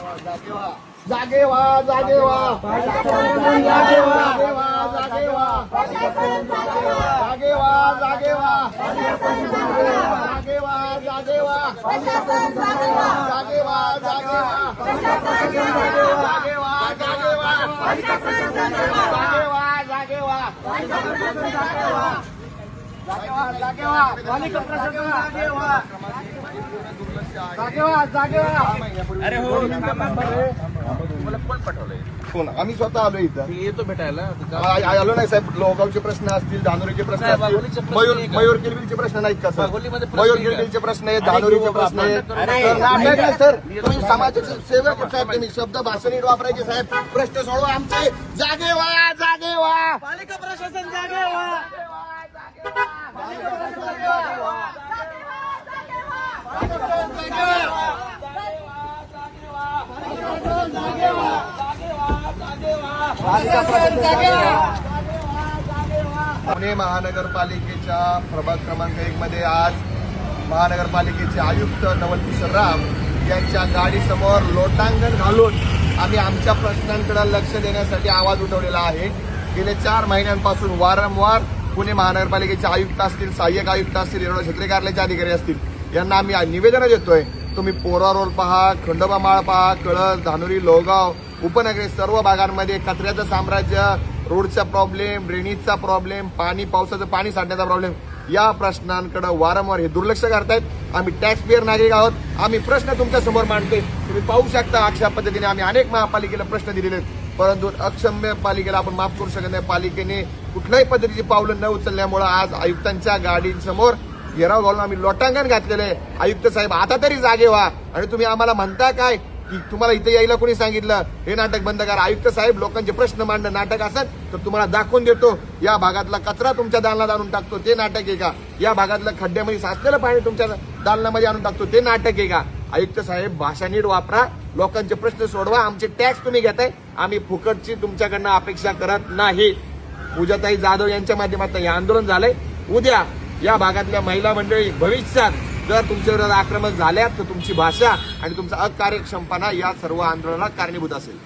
जागे व्हा, जागे व्हा, जागे व्हा, जागे व्हा, जागे व्हा, जागे व्हा, जागे व्हा, जागे व्हा, जागे व्हा, जागे व्हा, जागे व्हा, जागे व्हा, जागे व्हा, जागे व्हा, जागे व्हा, अरे हो मला कोण पाठवलंय? कोण? आम्ही स्वतः आलो इथं. येतो भेटायला. आलो नाही साहेब. लोगावचे प्रश्न असतील, धानोरीचे प्रश्न असतील, मयूर किलबिलचे प्रश्न नाहीत का सर? मयूर किलबिलचे प्रश्न आहेत, धानोरीचे प्रश्न आहेत. नाटक आहे सर. तुम्ही समाजाचे सेवक साहेब, तुम्ही शब्द भाषण नीट वापरायचे साहेब. प्रश्न सोडवा आमचे. जागे व्हा, जागे व्हा, पालिका प्रशासन जागे व्हा. पुणे महानगरपालिकेच्या प्रभाग क्रमांक 1 मध्ये आज महानगरपालिकेचे आयुक्त नवल किशोर राम यांच्या गाडीसमोर लोटांगण घालून आम्ही आमच्या प्रश्नांकडे लक्ष देण्यासाठी आवाज उठवलेला आहे. गेले 4 महिन्यांपासून वारंवार पुणे महानगरपालिकेचे आयुक्त असतील, सहाय्यक आयुक्त असतील, येरवडा क्षेत्रीय कार्यालयाचे अधिकारी असतील यांना आम्ही निवेदन देतोय. तुम्ही पोरा रोड पहा, खंडोबा माळ पहा, कळस, धानोरी, लोगाव, उपनगरी सर्व भागांमध्ये कचऱ्याचं साम्राज्य, रोडचा प्रॉब्लेम, ड्रेनेजचा प्रॉब्लेम, पावसाचं पाणी साठण्याचा प्रॉब्लेम, या प्रश्नांकडे वारंवार हे दुर्लक्ष करतायत. आम्ही टॅक्स पेअर नागरिक आहोत. आम्ही प्रश्न तुमच्या समोर मांडतोय. तुम्ही पाहू शकता अशा पद्धतीने आम्ही अनेक महापालिकेला प्रश्न दिलेले आहेत, परंतु अक्षम्य पालिकेला आपण माफ करू शकत नाही. पालिकेने कुठल्याही पद्धतीची पावलं न उचलल्यामुळे आज आयुक्तांच्या गाडीसमोर घेराव घालून आम्ही लोटांगण घातलेलं आहे. आयुक्त साहेब आता तरी जागे व्हा. आणि तुम्ही आम्हाला म्हणता काय की तुम्हाला इथे यायला कोणी सांगितलं? हे नाटक बंद करा. आयुक्त साहेब, लोकांचे प्रश्न मांडणं नाटक असेल तर तुम्हाला दाखवून देतो. या भागातला कचरा तुमच्या दालनात आणून टाकतो, ते नाटक आहे का? या भागातलं खड्ड्यामध्ये साचलेलं पाणी तुमच्या दालनामध्ये आणून टाकतो, ते नाटक आहे का? आयुक्त साहेब, भाषा नीट वापरा, लोकांचे प्रश्न सोडवा. आमचे टॅक्स तुम्ही घेताय, आम्ही फुकटची तुमच्याकडनं अपेक्षा करत नाही. पूजाताई जाधव यांच्या माध्यमातून हे आंदोलन झालंय. उद्या या भागातल्या महिला मंडळी भविष्यात जर तुमच्यावर आक्रमक झाल्या तर तुमची भाषा आणि तुमचा अकार्यक्षमपणा या सर्व आंदोलनाला कारणीभूत असेल.